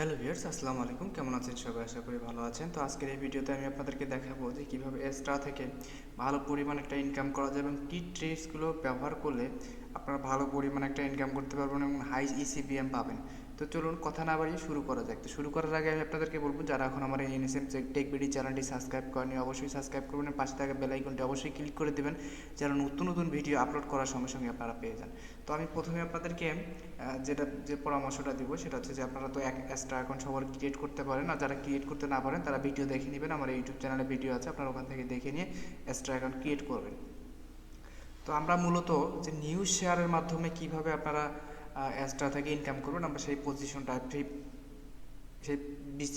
Hello viewers, আসসালামু আলাইকুম। কেমন আছেন সবাই? আশা করি ভালো আছেন। তো আজকের এই ভিডিওতে আমি আপনাদেরকে দেখাবো যে কীভাবে এক্সট্রা থেকে ভালো পরিমাণ একটা ইনকাম করা যায় এবং কী ট্রিক্সগুলো ব্যবহার করলে আপনারা ভালো পরিমাণ একটা ইনকাম করতে পারবেন এবং হাই ইসিপিএম পাবেন। তো চলুন কথা না বাড়িয়ে শুরু করা যাক। তো শুরু করার আগে আমি আপনাদেরকে বলবো, যারা এখন আমার এই এনএসএম টেক বিডি চ্যানেলটি সাবস্ক্রাইব করেনি অবশ্যই সাবস্ক্রাইব করবেন, পাশে থাকা বেল আইকনটি অবশ্যই ক্লিক করে দেবেন যেন নতুন নতুন ভিডিও আপলোড করার সঙ্গে সঙ্গে আপনারা পেয়ে যান। তো আমি প্রথমে আপনাদেরকে যে পরামর্শটা দিব সেটা হচ্ছে যে আপনারা তো এক্সট্রা অ্যাকাউন্ট সবার ক্রিয়েট করতে পারেন, আর যারা ক্রিয়েট করতে না পারেন তারা ভিডিও দেখে নেবেন। আমার ইউটিউব চ্যানেলে ভিডিও আছে, আপনারা ওখান থেকে দেখে নিয়ে এক্সট্রা অ্যাকাউন্ট ক্রিয়েট করবেন। তো আমরা মূলত যে নিউজ শেয়ারের মাধ্যমে কিভাবে আপনারা এক্সট্রা থেকে ইনকাম করবেন, আমরা সেই পজিশনটা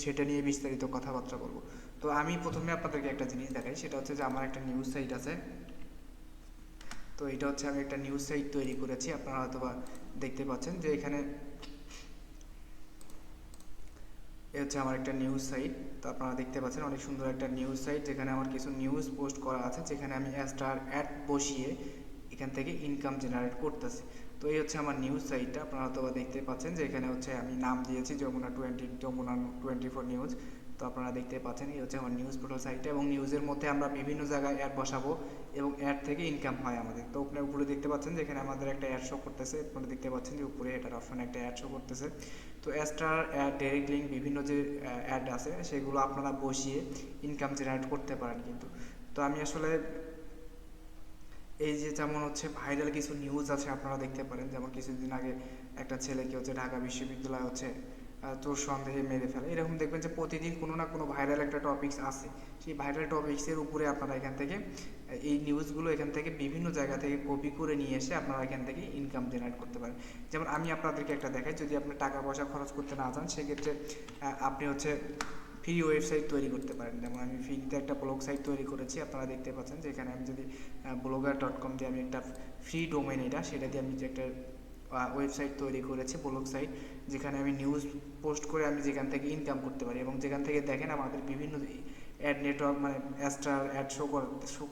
সেটা নিয়ে বিস্তারিত কথাবার্তা বলবো। তো আমি প্রথমে আপনাদেরকে একটা জিনিস দেখাই, সেটা হচ্ছে যে আমার একটা নিউজ সাইট আছে। তো এটা হচ্ছে আমি একটা নিউজ সাইট তৈরি করেছি, আপনারা হয়তো বা দেখতে পাচ্ছেন যে এখানে হচ্ছে আমার একটা নিউজ সাইট। তো আপনারা দেখতে পাচ্ছেন অনেক সুন্দর একটা নিউজ সাইট, যেখানে আমার কিছু নিউজ পোস্ট করা আছে, যেখানে আমি স্টার অ্যাড বসিয়ে এখান থেকে ইনকাম জেনারেট করতেছি। তো এই হচ্ছে আমার নিউজ সাইটটা, আপনারা হয়তো দেখতে পাচ্ছেন যে এখানে হচ্ছে আমি নাম দিয়েছি যমুনা 24 নিউজ। তো আপনারা দেখতে পাচ্ছেন এই হচ্ছে আমার নিউজ পোর্টাল সাইটটা, এবং নিউজের মধ্যে আমরা বিভিন্ন জায়গায় অ্যাড বসাবো এবং অ্যাড থেকে ইনকাম হয় আমাদের। তো আপনার উপরে দেখতে পাচ্ছেন যে এখানে আমাদের একটা অ্যাড শো করতেছে, আপনারা দেখতে পাচ্ছেন যে উপরে এটার অপশনে একটা অ্যাড শো করতেছে। তো এক্সট্রা অ্যাড, ডাইরেক্ট লিঙ্ক, বিভিন্ন যে অ্যাড আছে সেগুলো আপনারা বসিয়ে ইনকাম জেনারেট করতে পারেন কিন্তু। তো আমি আসলে এই যে যেমন হচ্ছে ভাইরাল কিছু নিউজ আছে আপনারা দেখতে পারেন, যেমন কিছুদিন আগে একটা ছেলেকে হচ্ছে ঢাকা বিশ্ববিদ্যালয় হচ্ছে চোর সন্দেহে মেরে ফেলে, এরকম দেখবেন যে প্রতিদিন কোনো না কোনো ভাইরাল একটা টপিকস আছে। সেই ভাইরাল টপিক্সের উপরে আপনারা এখান থেকে এই নিউজগুলো এখান থেকে বিভিন্ন জায়গা থেকে কপি করে নিয়ে এসে আপনারা এখান থেকে ইনকাম জেনারেট করতে পারেন। যেমন আমি আপনাদেরকে একটা দেখাই, যদি আপনি টাকা পয়সা খরচ করতে না চান সেক্ষেত্রে আপনি হচ্ছে ফ্রি ওয়েবসাইট তৈরি করতে পারেন। যেমন আমি ফ্রিতে একটা ব্লগ সাইট তৈরি করেছি, আপনারা দেখতে পাচ্ছেন যে এখানে আমি যদি blogger.com দিয়ে আমি একটা ফ্রি ডোমেন, সেটা দিয়ে আমি যে একটা ওয়েবসাইট তৈরি করেছি, ব্লগ সাইট, যেখানে আমি নিউজ পোস্ট করে আমি যেখান থেকে ইনকাম করতে পারি, এবং যেখান থেকে দেখেন আমাদের বিভিন্ন অ্যাড নেটওয়ার্ক মানে স্টার অ্যাড শো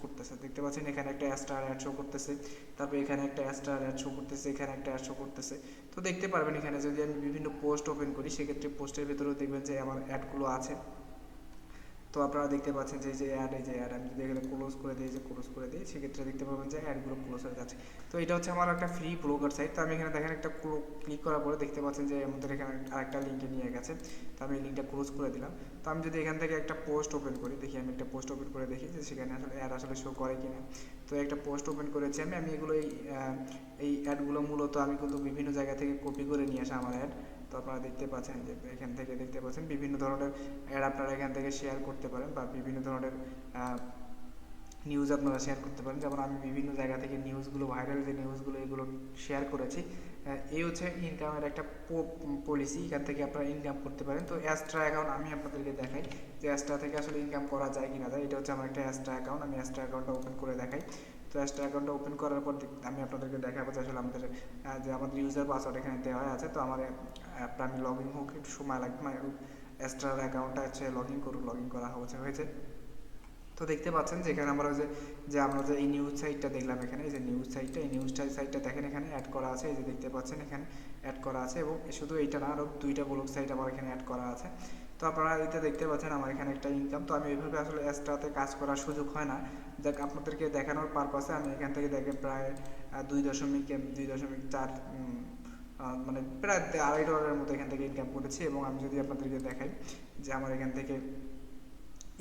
করতেছে। দেখতে পাচ্ছেন এখানে একটা স্টার অ্যাড শো করতেছে, তারপর এখানে একটা স্টার অ্যাড শো করতেছে, এখানে একটা অ্যাড শো করতেছে। তো দেখতে পারবেন এখানে যদি আমি বিভিন্ন পোস্ট ওপেন করি সেক্ষেত্রে পোস্টের ভেতরেও দেখবেন যে আমার অ্যাডগুলো আছে। তো আপনারা দেখতে পাচ্ছেন যে এই যে অ্যাড আমি যদি এখানে ক্লোজ করে দিই, সেক্ষেত্রে দেখতে পাবেন যে অ্যাডগুলো ক্লোজ হয়ে যাচ্ছে। তো এটা হচ্ছে আমার একটা ফ্রি ব্লগার সাইট। তো আমি এখানে দেখেন একটা ক্লিক করার পরে দেখতে পাচ্ছেন যে আমাদের এখানে আরেকটা লিঙ্কে নিয়ে গেছে। তো আমি এই লিঙ্কটা ক্লোজ করে দিলাম। তো আমি যদি এখান থেকে একটা পোস্ট ওপেন করি, দেখি আমি একটা পোস্ট ওপেন করে দেখি যে সেখানে আসলে অ্যাড আসলে শো করে কিনা। তো একটা পোস্ট ওপেন করেছি আমি এগুলো এই অ্যাডগুলো মূলত আমি কিন্তু বিভিন্ন জায়গা থেকে কপি করে নিয়ে আসা আমার অ্যাড। তো আপনারা দেখতে পাচ্ছেন যে এখান থেকে দেখতে পাচ্ছেন বিভিন্ন ধরনের অ্যাড আপনারা এখান থেকে শেয়ার করতে পারেন, বা বিভিন্ন ধরনের নিউজ আপনারা শেয়ার করতে পারেন। যেমন আমি বিভিন্ন জায়গা থেকে নিউজগুলো, ভাইরাল যে নিউজগুলো এগুলো শেয়ার করেছি। এই হচ্ছে ইনকামের একটা পলিসি, এখান থেকে আপনারা ইনকাম করতে পারেন। তো এক্সট্রা অ্যাকাউন্ট আমি আপনাদেরকে দেখাই যে এক্সট্রা থেকে আসলে ইনকাম করা যায় কি না যায়। এটা হচ্ছে আমার একটা এক্সট্রা অ্যাকাউন্ট, আমি এক্সট্রা অ্যাকাউন্টটা ওপেন করে দেখাই। তো এক্সট্রা অ্যাকাউন্টটা ওপেন করার পর আমি আপনাদেরকে দেখাবো যে আসলে আমাদের যে আমাদের ইউজার পাসওয়ার্ড এখানে দেওয়া আছে। তো আমার অ্যাপটা আমি লগ ইন হোক একটু সময় লাগবে, মানে এক্সট্রা অ্যাকাউন্টটা হচ্ছে লগ ইন করা হয়েছে। তো দেখতে পাচ্ছেন যে এখানে আমরা যে আমরা যে এই নিউজ সাইটটা দেখলাম, এখানে এই যে নিউজ সাইটটা, এই নিউজ সাইটটা দেখেন এখানে অ্যাড করা আছে, এই যে দেখতে পাচ্ছেন এখানে অ্যাড করা আছে, এবং শুধু এইটা না আরও দুইটা ব্লগ সাইট আমার এখানে অ্যাড করা আছে। তো আপনারা এটা দেখতে পাচ্ছেন আমার এখানে একটা ইনকাম। তো আমি এইভাবে আসলে এক্সট্রাতে কাজ করার সুযোগ হয় না, যাক আপনাদেরকে দেখানোর পারপাসে আমি এখান থেকে দেখে প্রায় 2.4 মানে প্রায় $2.5 মতো এখান থেকে ইনকাম করেছি। এবং আমি যদি আপনাদেরকে দেখাই যে আমার এখান থেকে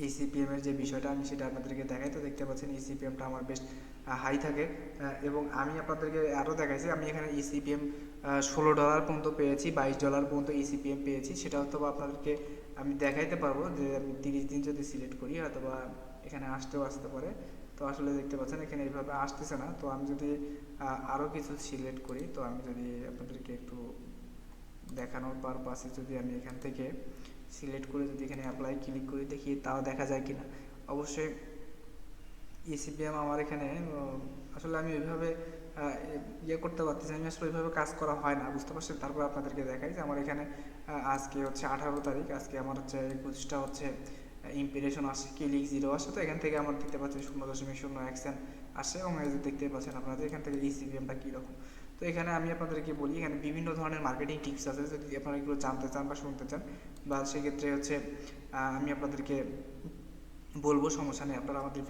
এই সিপিএমের যে বিষয়টা আমি সেটা আপনাদেরকে দেখাই। তো দেখতে পাচ্ছেন এই সিপিএমটা আমার বেশ হাই থাকে, এবং আমি আপনাদেরকে আরও দেখাইছি আমি এখানে ইসিপিএম $16 পর্যন্ত পেয়েছি, $22 পর্যন্ত ইসিপিএম পেয়েছি। সেটা হয়তো আপনাদেরকে আমি দেখাইতে পারবো যে আমি 30 দিন যদি সিলেক্ট করি হয়তো বা এখানে আসতে পারে। তো আসলে দেখতে পাচ্ছেন এখানে এইভাবে আসতেছে না। তো আমি যদি আরও কিছু সিলেক্ট করি, তো আমি যদি আপনাদেরকে একটু দেখানোর পারপাসে যদি আমি এখান থেকে সিলেক্ট করে যদি এখানে অ্যাপ্লাই ক্লিক করি, দেখি তাও দেখা যায় কিনা। অবশ্যই ইসিপিএম আমার এখানে আসলে আমি ওইভাবে করতে পারতেছি, আমি আসলে ওইভাবে কাজ করা হয় না, বুঝতে পারছেন। তারপর আপনাদেরকে দেখাই যে আমার এখানে আজকে হচ্ছে 18 তারিখ, আজকে আমার হচ্ছে 21টা হচ্ছে ইম্প্রেশন আসে, ক্লিক 0 আসে। তো এখান থেকে আমার দেখতে পাচ্ছেন 0.01 আসে, এবং এই যে দেখতে পাচ্ছেন আপনাদের এখান থেকে ইসিপিএমটা কীরকম। তো এখানে আমি আপনাদেরকে বলি, এখানে বিভিন্ন ধরনের মার্কেটিং টিপস আছে, যদি আপনারা এগুলো জানতে চান বা শুনতে চান, বা সেক্ষেত্রে হচ্ছে আমি আপনাদেরকে বলবো, সমস্যা নেই, আপনারা আমাদের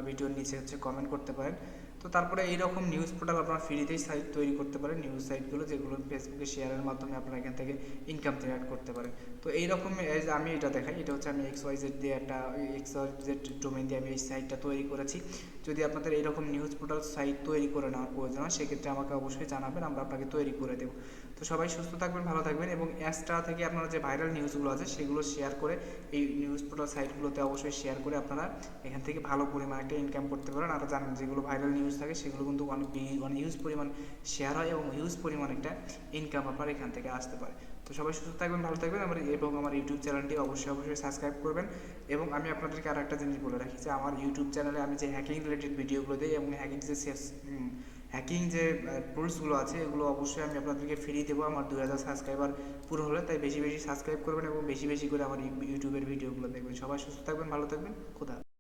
ভিডিওর নিচে হচ্ছে কমেন্ট করতে পারেন। তো তারপরে এইরকম নিউজ পোর্টাল আপনারা ফ্রিতেই সাইট তৈরি করতে পারেন, নিউজ সাইটগুলো যেগুলো ফেসবুকে শেয়ারের মাধ্যমে আপনারা এখান থেকে ইনকাম জেনারেট করতে পারেন। তো এইরকম আমি এটা দেখাই, এটা হচ্ছে আমি XYZ দিয়ে একটা XYZ ডোমেন দিয়ে আমি এই সাইটটা তৈরি করেছি। যদি আপনাদের এইরকম নিউজ পোর্টাল সাইট তৈরি করে নেওয়ার প্রয়োজন হয়, সেক্ষেত্রে আমাকে অবশ্যই জানাবেন, আমরা আপনাকে তৈরি করে দেবো। তো সবাই সুস্থ থাকবেন, ভালো থাকবেন, এবং অ্যাস্ট্রা থেকে আপনারা যে ভাইরাল নিউজগুলো আছে সেগুলো শেয়ার করে, এই নিউজ পোর্টাল সাইটগুলোতে অবশ্যই শেয়ার করে আপনারা এখান থেকে ভালো পরিমাণ একটা ইনকাম করতে পারেন। আর জানেন যেগুলো ভাইরাল নিউজ থাকে সেগুলো কিন্তু অনেক হিউজ পরিমাণ শেয়ার হয় এবং হিউজ পরিমাণ একটা ইনকাম আপনার এখান থেকে আসতে পারে। তো সবাই সুস্থ থাকবেন, ভালো থাকবেন, এবং আমার ইউটিউব চ্যানেলটি অবশ্যই সাবস্ক্রাইব করবেন। এবং আমি আপনাদেরকে আর একটা জিনিস বলে রাখি, যে আমার ইউটিউব চ্যানেলে আমি যে হ্যাকিং রিলেটেড ভিডিওগুলো দিই এবং হ্যাকিং যে টুলসগুলো আছে, এগুলো অবশ্যই আমি আপনাদেরকে ফ্রি দেবো আমার 2000 সাবস্ক্রাইবার পুরো হলে। তাই বেশি বেশি সাবস্ক্রাইব করবেন এবং বেশি বেশি করে আমার ইউটিউবের ভিডিওগুলো দেখবেন। সবাই সুস্থ থাকবেন, ভালো থাকবেন, খোদা।